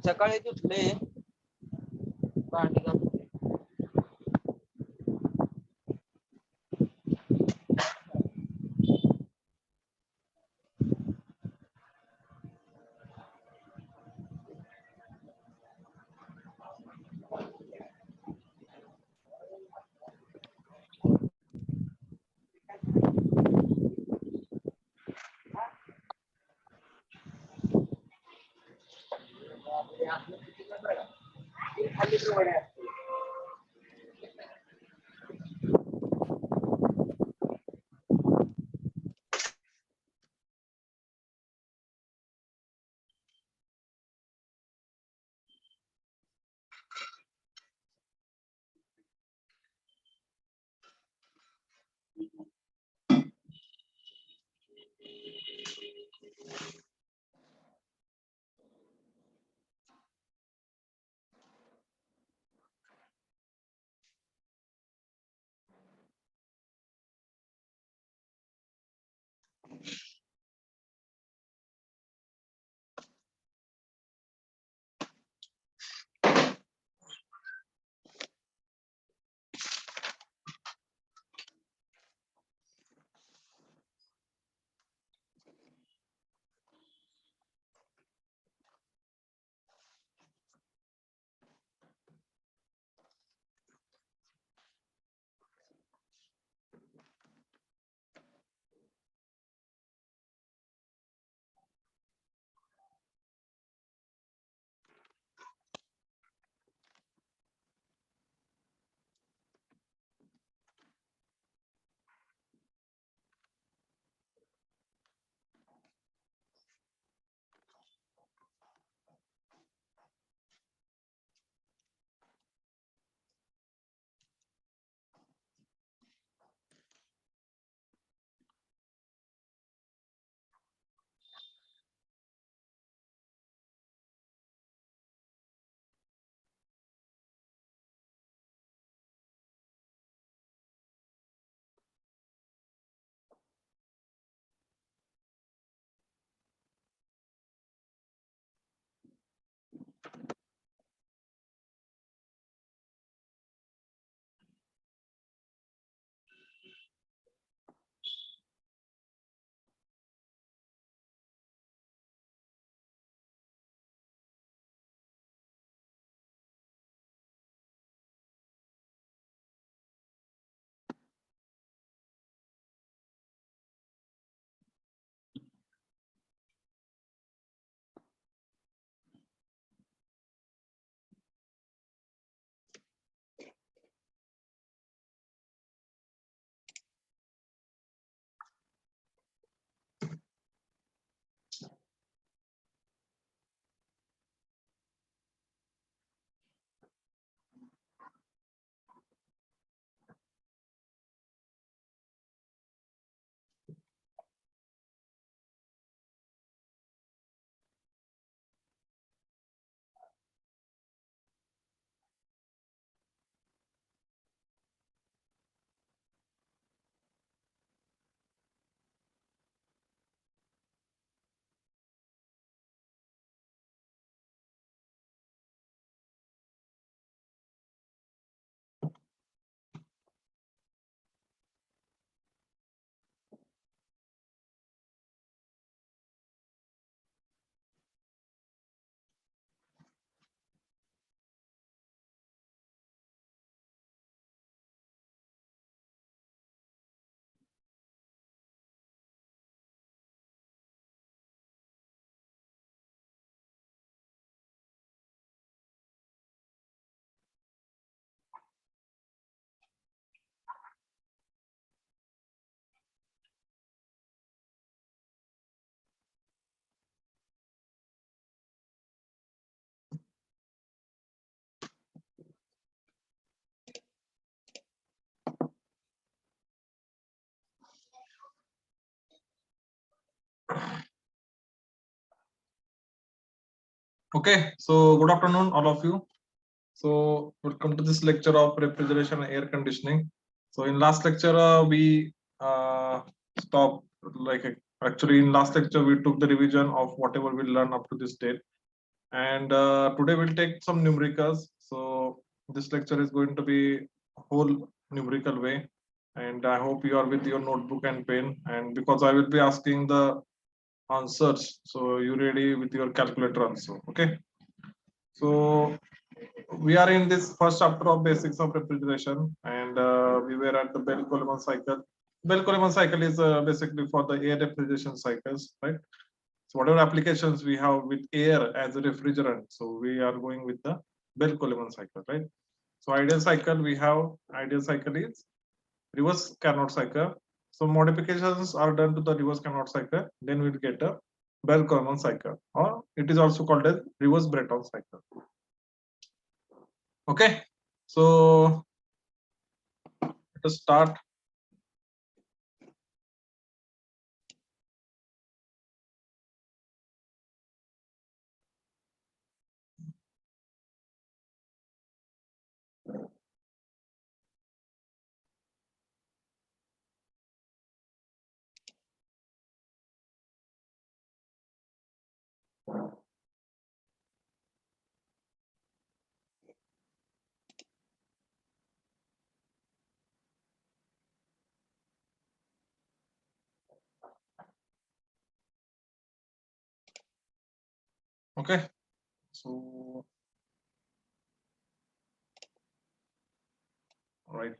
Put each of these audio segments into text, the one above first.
सकाळी धुतले भांडी घासून. Okay, so good afternoon, all of you. So welcome to this lecture of refrigeration and air conditioning. So in last lecture, we stopped actually in last lecture we took the revision of whatever we learned up to this date, and today we'll take some numericals. So this lecture is going to be a whole numerical way, and I hope you are with your notebook and pen. And because I will be asking the answers, so you ready with your calculator also. Okay. So we are in this first chapter of basics of refrigeration, and we were at the Bell-Coleman cycle. Bell-Coleman cycle is basically for the air refrigeration cycles, right? So whatever applications we have with air as a refrigerant, so we are going with the Bell-Coleman cycle, right? So ideal cycle we have, ideal cycle is reverse Carnot cycle. So modifications are done to the reverse Carnot cycle, then we'll get a Bell-Coleman cycle, or it is also called as reverse Breton cycle. Okay, so let us start. Okay, so all right.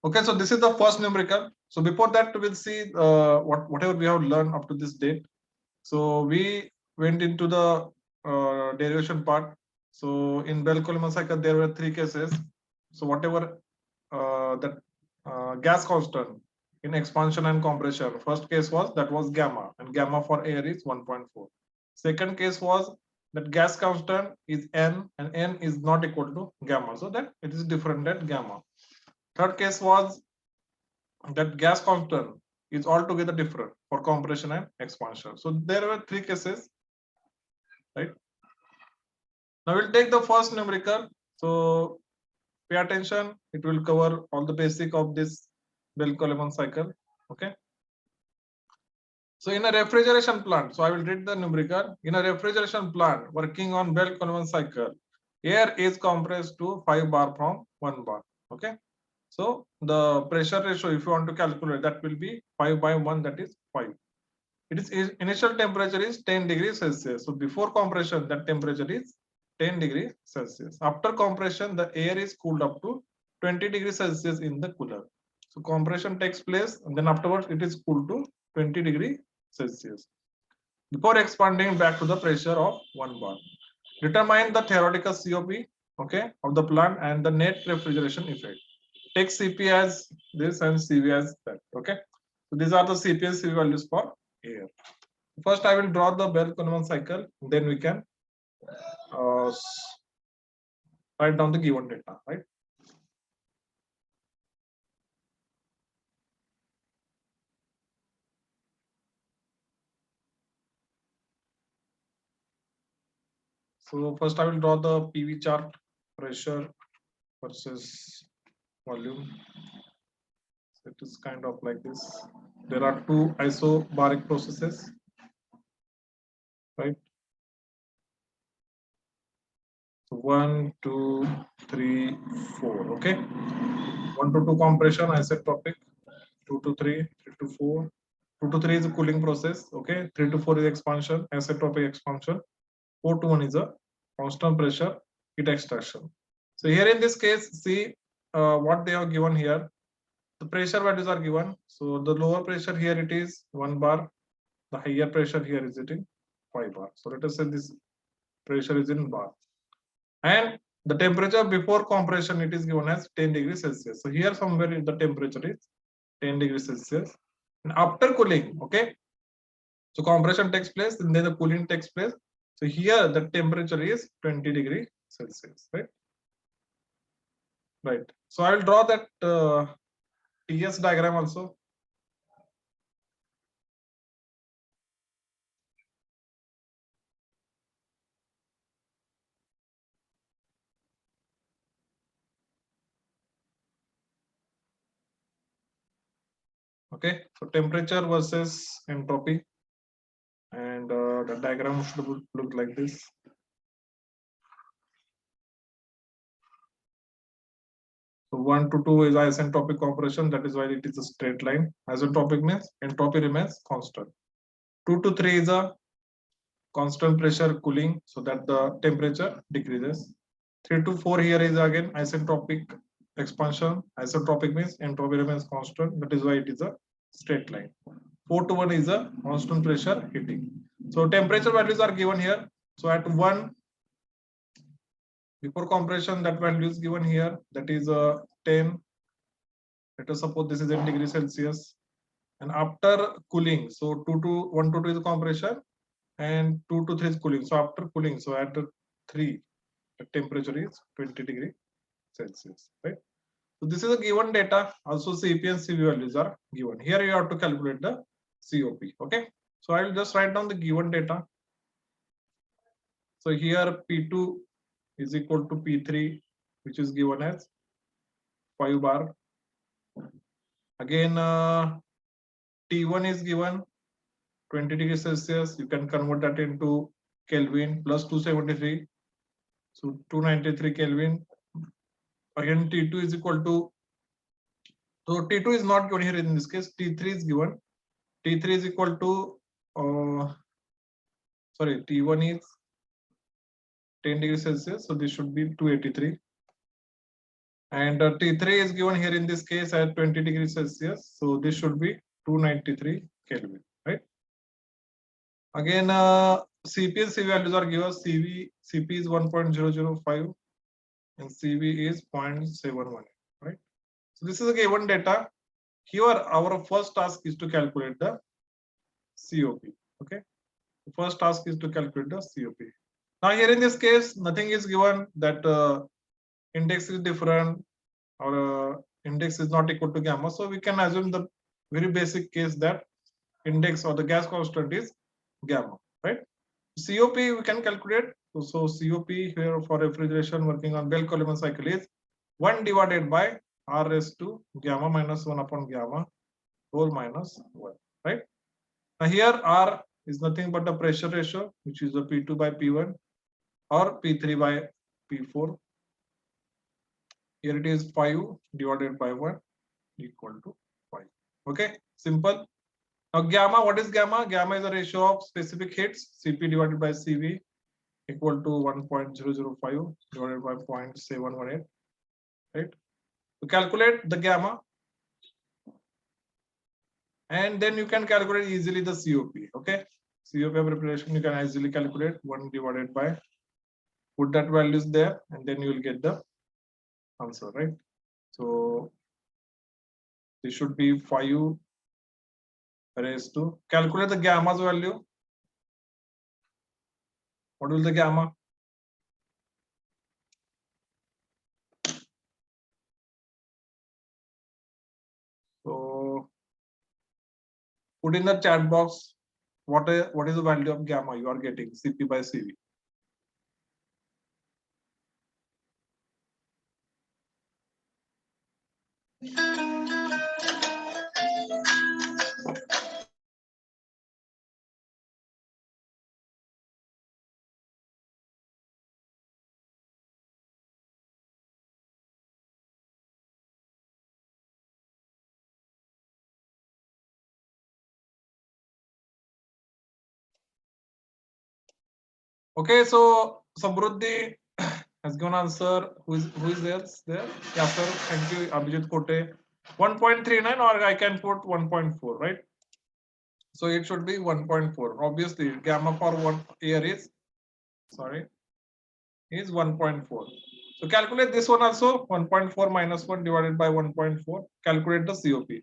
Okay, so this is the first numerical. So before that, we'll see whatever we have learned up to this date. So we went into the derivation part. So in Bell-Coleman cycle, there were three cases. So whatever that gas constant in expansion and compression, first case was that was gamma, and gamma for air is 1.4. Second case was that gas constant is n, and n is not equal to gamma, so that it is different than gamma. Third case was that gas constant is altogether different for compression and expansion. So there were three cases, right? Now we'll take the first numerical. So pay attention, it will cover all the basic of this Bell-Coleman cycle. Okay. So in a refrigeration plant, so I will read the numerical. In a refrigeration plant working on Bell-Coleman cycle, air is compressed to 5 bar from 1 bar. Okay. So the pressure ratio, if you want to calculate, that will be 5 by 1, that is 5. Its initial temperature is 10 degrees Celsius. So before compression, that temperature is 10 degrees Celsius. After compression, the air is cooled up to 20 degrees Celsius in the cooler. So compression takes place, and then afterwards it is cooled to 20 degrees Celsius before expanding back to the pressure of 1 bar. Determine the theoretical COP, okay, of the plant and the net refrigeration effect. Take CP as this and CV as that. Okay, so these are the CP and CV values for air. First, I will draw the Bell-Coleman cycle. Then we can write down the given data. Right. So first, I will draw the PV chart: pressure versus volume. So it is kind of like this. There are two isobaric processes, right? So 1, 2, 3, 4. Okay. 1 to 2 compression isotropic. 2 to 3, 3 to 4. 2 to 3 is a cooling process. Okay. 3 to 4 is expansion, isotropic expansion. 4 to 1 is a constant pressure heat extraction. So here in this case, see what they have given here. The pressure values are given. So the lower pressure here it is 1 bar. The higher pressure here is it in 5 bar. So let us say this pressure is in bar. And the temperature before compression it is given as 10 degrees Celsius. So here somewhere the temperature is 10 degrees Celsius. And after cooling, okay. So compression takes place and then the cooling takes place. So here the temperature is 20 degrees Celsius, right? Right. So I will draw that TS diagram also. Okay, so temperature versus entropy, and the diagram should look like this. So 1 to 2 is isentropic operation. That is why it is a straight line. Isentropic means entropy remains constant. 2 to 3 is a constant pressure cooling, so that the temperature decreases. 3 to 4 here is again isentropic expansion. Isentropic means entropy remains constant. That is why it is a straight line. 4 to 1 is a constant pressure heating. So temperature values are given here. So at 1, before compression, that value is given here. That is 10. Let us suppose this is in degrees Celsius. And after cooling, so 1 to 2 is compression, and 2 to 3 is cooling. So after cooling, so at 3, the temperature is 20 degrees Celsius, right? So this is a given data. Also CP and CV values are given. Here you have to calculate the COP. Okay. So I will just write down the given data. So here P2 is equal to P3, which is given as 5 bar. Again, T1 is given 20 degrees Celsius. You can convert that into Kelvin plus 273. So 293 Kelvin. Again, T2 is equal to, so T2 is not given here in this case. T3 is given. T3 is equal to, sorry, T1 is 10 degrees Celsius. So this should be 283. And T3 is given here in this case at 20 degrees Celsius. So this should be 293 Kelvin, right? Again, CP and CV values are given. CP is 1.005 and CV is 0.718, right? So this is a given data. Here, our first task is to calculate the COP. Okay, the first task is to calculate the COP. Now, here in this case, nothing is given that index is different or index is not equal to gamma. So we can assume the very basic case that index or the gas constant is gamma, right? COP we can calculate. So COP here for refrigeration working on Bell-Coleman cycle is 1 divided by R raised to gamma minus 1 upon gamma whole minus 1, right? Now here R is nothing but the pressure ratio, which is the P2 by P1 or P3 by P4. Here it is 5 divided by 1 equal to 5. Okay, simple. Now gamma, what is gamma? Gamma is the ratio of specific hits, Cp divided by Cv equal to 1.005 divided by 0.718, right? To calculate the gamma, and then you can calculate easily the COP. Okay, COP of preparation you can easily calculate 1 divided by, put that values there, and then you will get the answer, right? So this should be 5 raised to, calculate the gamma's value. What will the gamma? So put in the chat box what is the value of gamma you are getting, Cp by Cv. Okay, so Samruddhi has given answer. Who is there? Yeah, sir. Thank you, Abhijit Kote. 1.39 or I can put 1.4, right? So it should be 1.4. Obviously, gamma for 1 year is 1.4. So calculate this one also. 1.4 minus 1 divided by 1.4. Calculate the COP.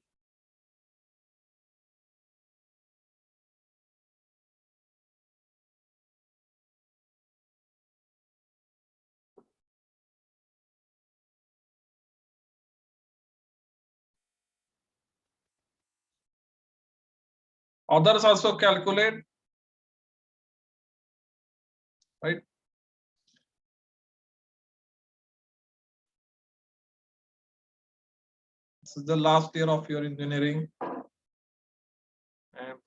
Others also calculate, right? This is the last year of your engineering.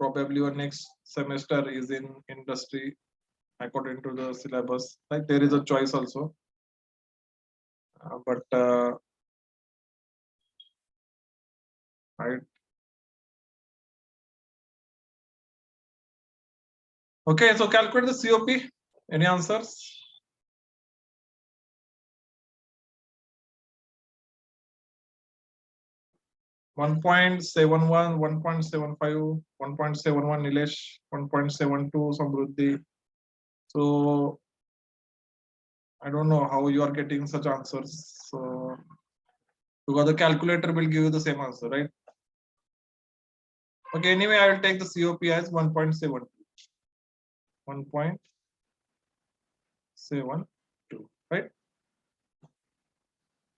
probably your next semester is in industry according to the syllabus. Like there is a choice also, but right. Okay, so calculate the COP. Any answers? One 1.71, 1.75, 1.71 Nilesh, 1.72 Samruddhi. So I don't know how you are getting such answers. So because the calculator will give you the same answer, right? Okay, anyway, I will take the COP as 1.72. 1.72, right?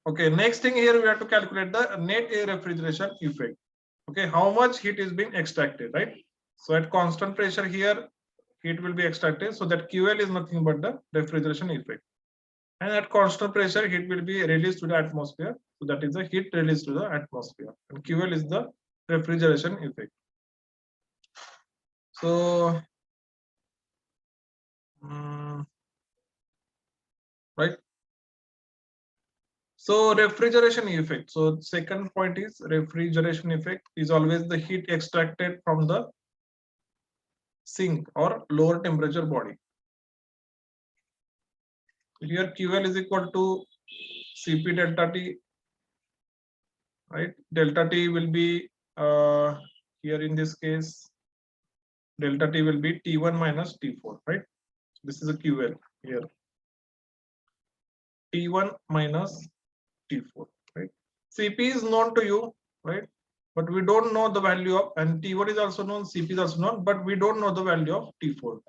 Okay, next thing here we have to calculate the net air refrigeration effect. Okay, how much heat is being extracted, right? So at constant pressure here, heat will be extracted. So that QL is nothing but the refrigeration effect. And at constant pressure, heat will be released to the atmosphere. So that is the heat released to the atmosphere. And QL is the refrigeration effect. So, right. So refrigeration effect. So second point is refrigeration effect is always the heat extracted from the sink or lower temperature body. Here QL is equal to Cp delta T, right? Delta T will be here in this case, delta T will be T1 minus T4, right? This is a QL here. T1 minus T4, right? Cp is known to you, right? But we don't know the value of, and T1 is also known, Cp is also known, but we don't know the value of T4.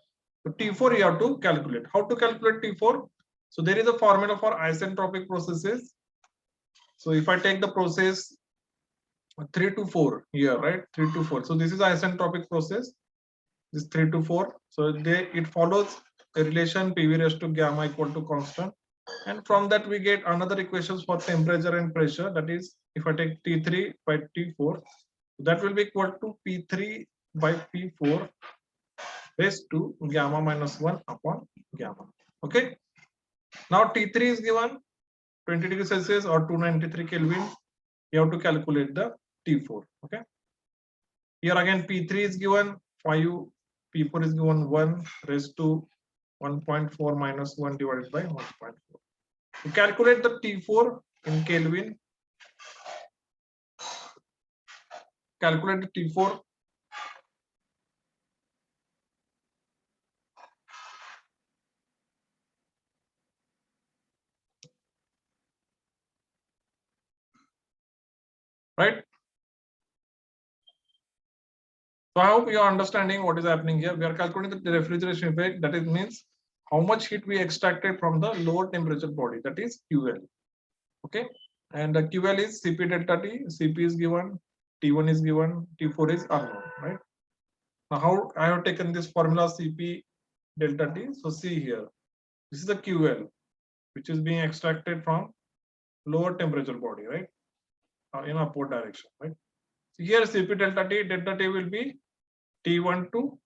So T4 you have to calculate. How to calculate T4? So there is a formula for isentropic processes. So if I take the process 3 to 4 here, right? 3 to 4. So this is isentropic process. This 3 to 4. So it follows a relation PV raised to gamma equal to constant. And from that we get another equations for temperature and pressure. That is, if I take T3 by T4, that will be equal to P3 by P4 raised to gamma minus 1 upon gamma. Okay. Now T3 is given 20 degrees Celsius or 293 Kelvin. You have to calculate the T4. Okay. Here again P3 is given 5, P4 is given 1 raised to 1.4 minus 1 divided by 1.4. To calculate the T4 in Kelvin, calculate the T4. Right. So I hope you are understanding what is happening here. We are calculating the refrigeration effect. That is means how much heat we extracted from the lower temperature body. That is QL. Okay. And the QL is Cp delta T. Cp is given. T1 is given. T4 is unknown. Right. Now how I have taken this formula Cp delta T. So see here. This is the QL, which is being extracted from lower temperature body, right? In upward direction, right? So here Cp delta T will be T1 to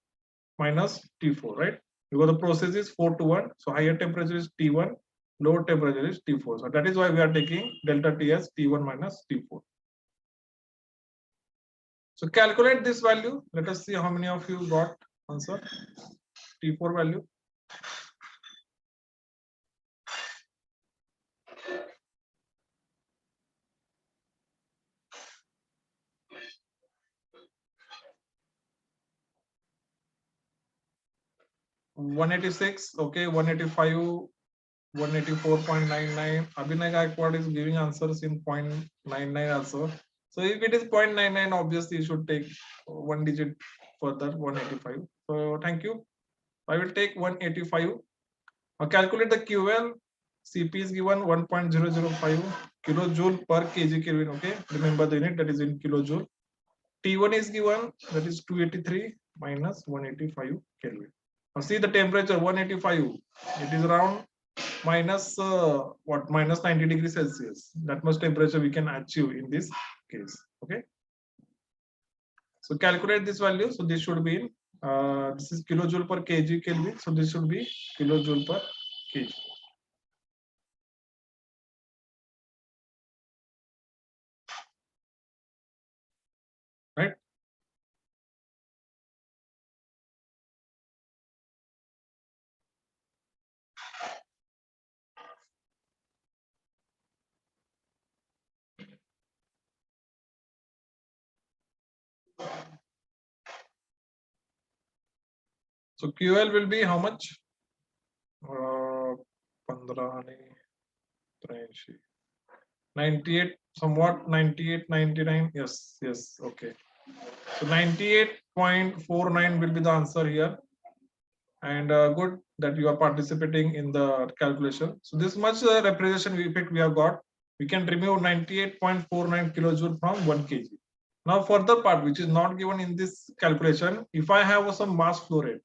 minus T4, right? Because the process is 4 to 1. So higher temperature is T1, lower temperature is T4. So that is why we are taking delta T as T1 minus T4. So calculate this value. Let us see how many of you got answer. T4 value. $186, okay, 185, 184.99. Abhinay Gaikwad is giving answers in 0.99 also. So if it is 0.99, obviously you should take one digit further, 185. So thank you. I will take 185. Calculate the QL. Cp is given 1.005 kilojoule per kg Kelvin. Okay, remember the unit, that is in kilojoule. T1 is given, that is 283 minus 185 Kelvin. Now see the temperature 185. It is around minus minus 90 degrees Celsius. That much temperature we can achieve in this case. Okay. So calculate this value. So this should be in this is kilojoule per kg Kelvin. So this should be kilojoule per kg. Right. So QL will be how much? 15 98 somewhat 98 99. Yes, yes, okay. So 98.49 will be the answer here. And good that you are participating in the calculation. So this much representation effect we have got. We can remove 98.49 kilojoule from 1 kg. Now for the part which is not given in this calculation, if I have some mass flow rate,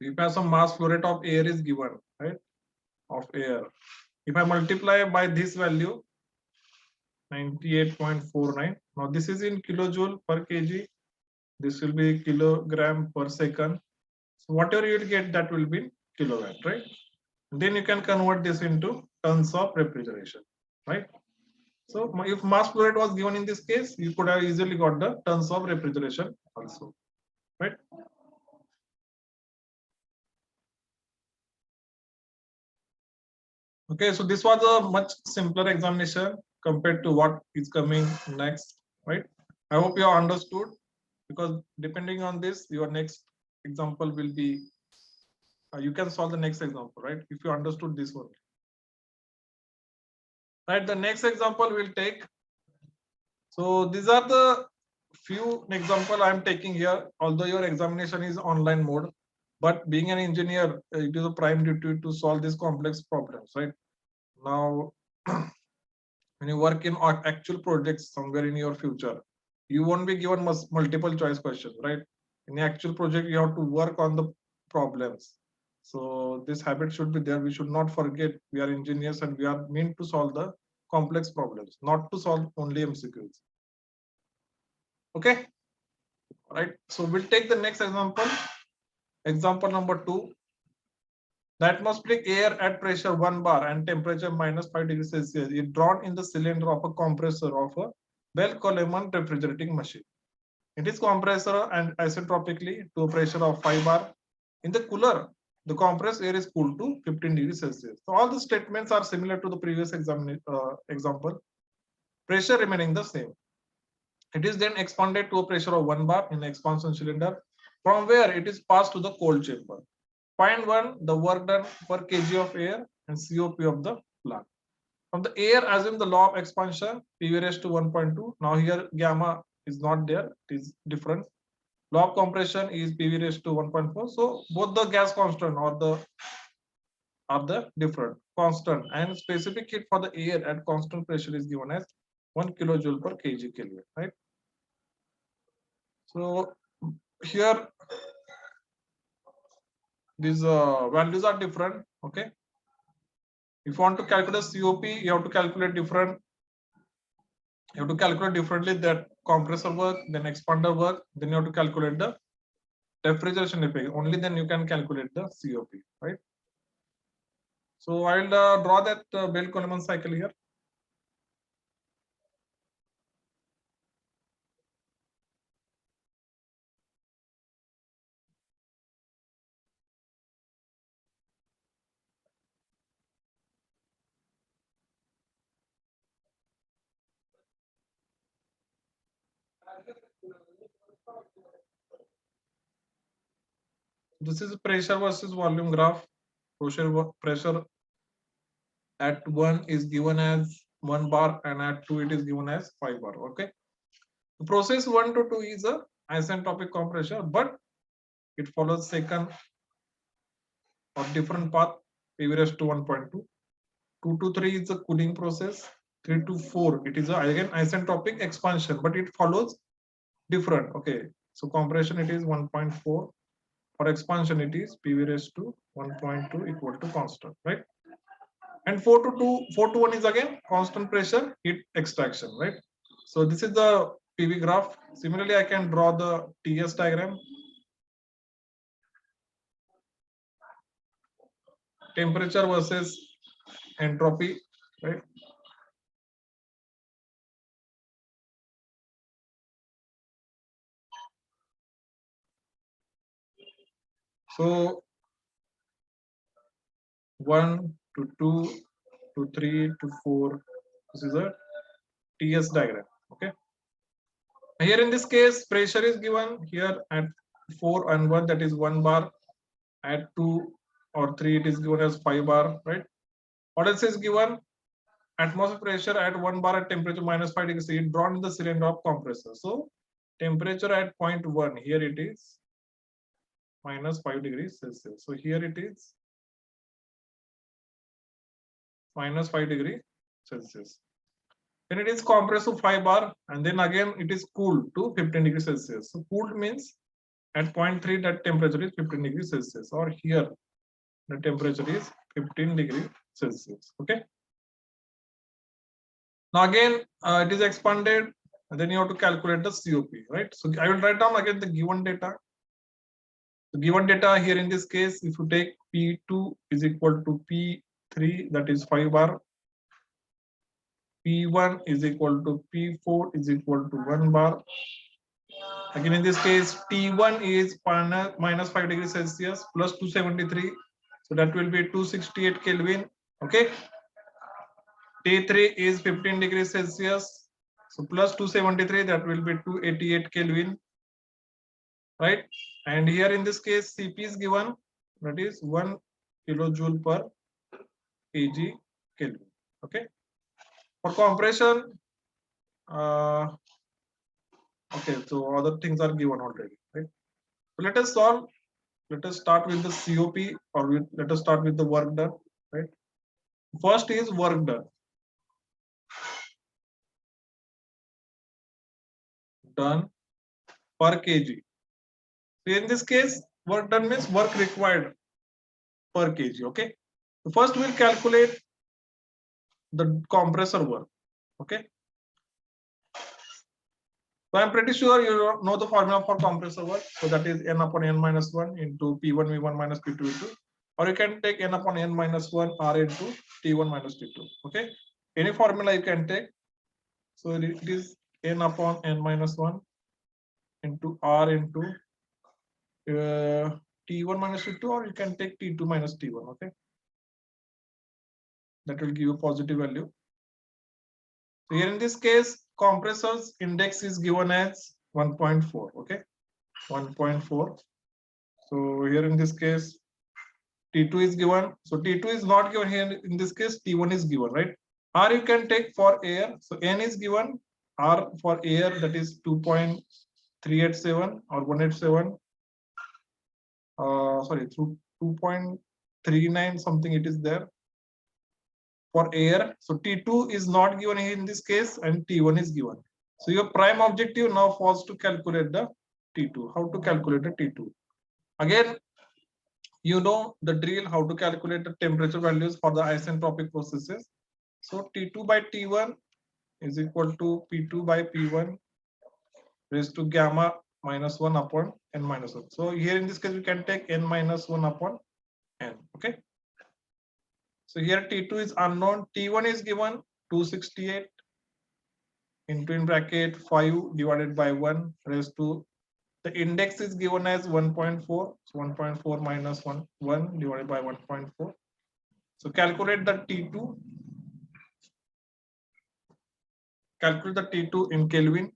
if I have some mass flow rate of air is given, right, of air. If I multiply by this value, 98.49. Now this is in kilojoule per kg. This will be kilogram per second. So whatever you will get, that will be kilowatt, right? Then you can convert this into tons of refrigeration, right? So if mass flow rate was given in this case, you could have easily got the tons of refrigeration also, right? Okay, so this was a much simpler examination compared to what is coming next, right? I hope you have understood, because depending on this, your next example will be, you can solve the next example, right? If you understood this one. Right, the next example we'll take. So these are the few example I'm taking here, although your examination is online mode, but being an engineer, it is a prime duty to solve these complex problems, right? Now, when you work in actual projects somewhere in your future, you won't be given multiple choice questions, right? In the actual project, you have to work on the problems. So this habit should be there. We should not forget we are engineers and we are meant to solve the complex problems, not to solve only MCQs. Okay, all right. So we'll take the next example. Example number 2. The atmospheric air at pressure 1 bar and temperature -5 degrees Celsius is drawn in the cylinder of a compressor of a Bell-Coleman refrigerating machine. It is compressor and isentropically to a pressure of 5 bar. In the cooler, the compressed air is cooled to 15 degrees Celsius. So all the statements are similar to the previous example. Pressure remaining the same. It is then expanded to a pressure of 1 bar in the expansion cylinder, from where it is passed to the cold chamber. Find the work done per kg of air and COP of the plant. From the air, assume the law of expansion, PV raised to 1.2. Now here gamma is not there, it is different. Law of compression is PV raised to 1.4. So both the gas constant are the different constant, and specific heat for the air at constant pressure is given as 1 kilojoule per kg Kelvin, right? So here these values are different. Okay, if you want to calculate COP, you have to calculate different. You have to calculate differently that compressor work, then expander work, then you have to calculate the refrigeration effect. Only then you can calculate the COP, right? So I'll draw that Bell-Coleman cycle here. This is pressure versus volume graph. Pressure at 1 is given as 1 bar and at 2 it is given as 5 bar. Okay. The process 1 to 2 is a isentropic compression, but it follows second or different path, PV raised to 1.2. 2 to 3 is a cooling process. 3 to 4, it is again isentropic expansion, but it follows different. Okay, so compression it is 1.4. For expansion it is PV raised to 1.2 equal to constant, right? And 4 to 1 is again constant pressure heat extraction, right? So this is the PV graph Similarly, I can draw the TS diagram. Temperature versus entropy, right? So 1 to 2 to 3 to 4. This is a TS diagram. Okay. Here in this case, pressure is given here at 4 and 1, that is 1 bar. At 2 or 3, it is given as 5 bar, right? What else is given? Atmospheric pressure at 1 bar at temperature minus 5 degrees C drawn in the cylinder of compressor. So temperature at point 1, here it is minus 5 degrees Celsius. So here it is minus 5 degree Celsius. Then it is compressed to 5 bar, and then again it is cooled to 15 degrees Celsius. So cooled means at point 3 that temperature is 15 degrees Celsius, or here the temperature is 15 degrees Celsius. Okay. Now again it is expanded, and then you have to calculate the COP, right? So I will write down again the given data. The given data here in this case, if you take P2 is equal to P3, that is 5 bar. P1 is equal to P4 is equal to 1 bar. Again, in this case, T1 is minus 5 degrees Celsius plus 273. So that will be 268 Kelvin. Okay. T3 is 15 degrees Celsius. So plus 273, that will be 288 Kelvin. Right. And here in this case, Cp is given, that is 1 kilojoule per kg Kelvin. Okay. For compression, okay, so other things are given already, right? So let us solve. Let us start with the COP, or let us start with the work done, right? First is work done. Done per kg. So in this case, work done means work required per kg. Okay. So first we'll calculate the compressor work. Okay. So I'm pretty sure you know the formula for compressor work. So that is n upon n minus 1 into P1 V1 minus P2 V2. Or you can take n upon n minus 1 R into T1 minus T2. Okay. Any formula you can take. So it is n upon n minus 1 into R into T1 minus T2, or you can take T2 minus T1. Okay. That will give you positive value. So here in this case, compressor's index is given as 1.4. Okay. 1.4. So here in this case, T2 is given. So T2 is not given here. In this case, T1 is given, right? R you can take for air. So N is given. R for air, that is 2.387 or 187. Sorry, through 2.39 something it is there for air. So T2 is not given in this case, and T1 is given. So your prime objective now falls to calculate the T2. How to calculate the T2? Again, you know the drill, how to calculate the temperature values for the isentropic processes. So T2 by T1 is equal to P2 by P1 raised to gamma minus 1 upon n minus 1. So here in this case, we can take n minus 1 upon n. Okay. So here T2 is unknown. T1 is given 268 into in bracket 5 divided by 1 raised to, the index is given as 1.4. So 1.4 minus 1 divided by 1.4. So calculate the T2. Calculate the T2 in Kelvin.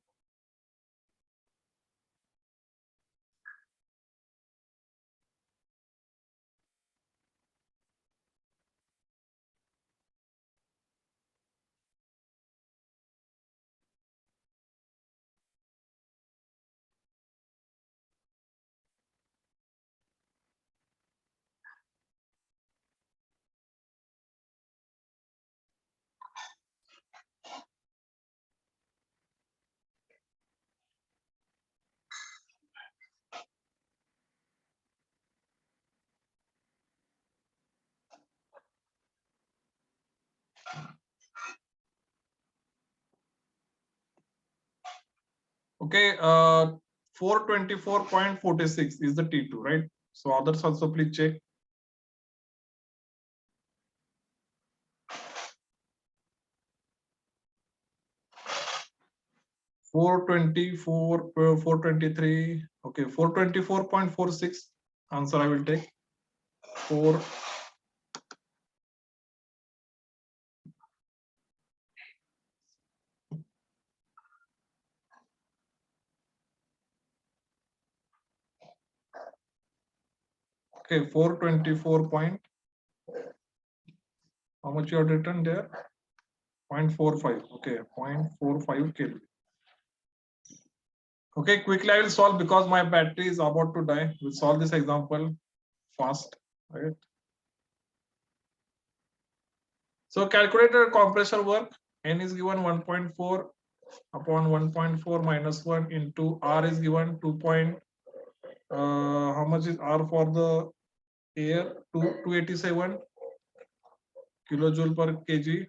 Okay, 424.46 is the T2, right? So others also please check. Four 423. Okay, 424.46. Answer I will take. 4. Okay, 424 point. How much you have written there? 0.45. Okay, 0.45 Kelvin. Okay, quickly I will solve because my battery is about to die. We'll solve this example fast. Right. So calculate the compressor work. N is given 1.4 upon 1.4 minus 1 into R is given 2. How much is R for the air? 287 kilojoule per kg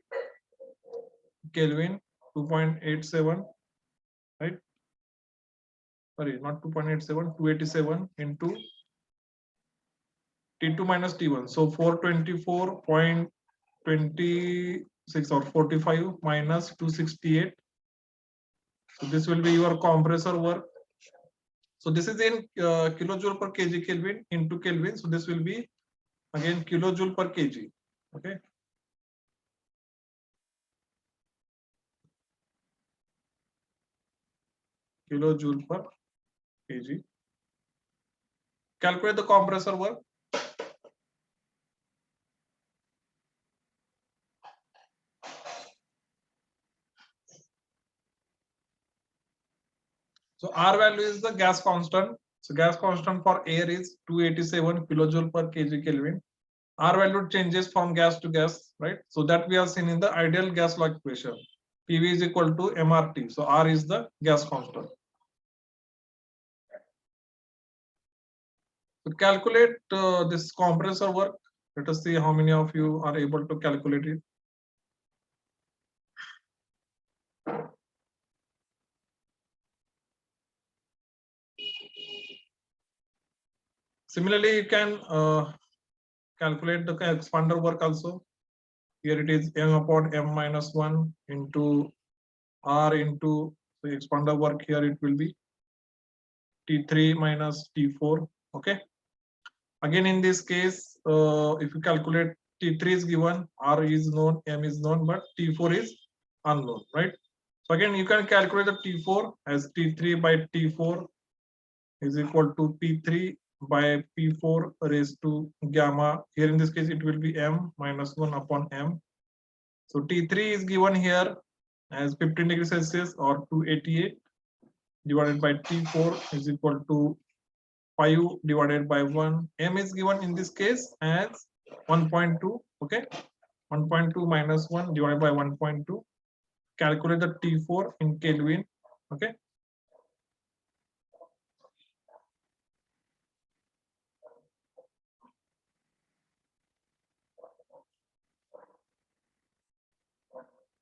Kelvin, 2.87, right? Sorry, not 2.87, 287 into T2 minus T1. So 424.26 or 45 minus 268. So this will be your compressor work. So this is in kilojoule per kg Kelvin into Kelvin. So this will be again kilojoule per kg. Okay. Kilojoule per kg. Calculate the compressor work. So R value is the gas constant. So gas constant for air is 287 kilojoule per kg Kelvin. R value changes from gas to gas, right? So that we have seen in the ideal gas law equation. PV is equal to MRT. So R is the gas constant. So calculate this compressor work. Let us see how many of you are able to calculate it. Similarly, you can calculate the expander work also. Here it is M upon M minus 1 into R into the expander work. Here it will be T3 minus T4. Okay. Again, in this case, if you calculate T3 is given, R is known, M is known, but T4 is unknown, right? So again, you can calculate the T4 as T3 by T4 is equal to P3 by P4 raised to gamma. Here in this case, it will be M minus 1 upon M. So T3 is given here as 15 degrees Celsius or 288 divided by T4 is equal to 5 divided by 1. M is given in this case as 1.2. Okay. 1.2 minus 1 divided by 1.2. Calculate the T4 in Kelvin. Okay.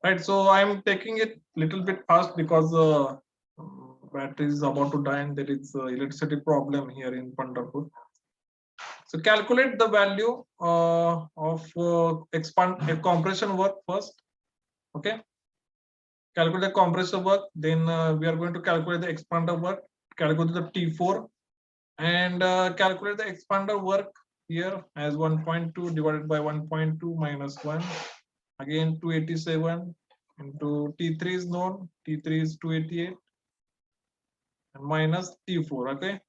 Right. So I'm taking it little bit fast because the battery is about to die and there is electricity problem here in Pandharpur. So calculate the value of compression work first. Okay. Calculate the compressor work. Then we are going to calculate the expander work. Calculate the T4 and calculate the expander work here as 1.2 divided by 1.2 minus 1. Again 287 into T3 is known. T3 is 288 and minus T4. Okay.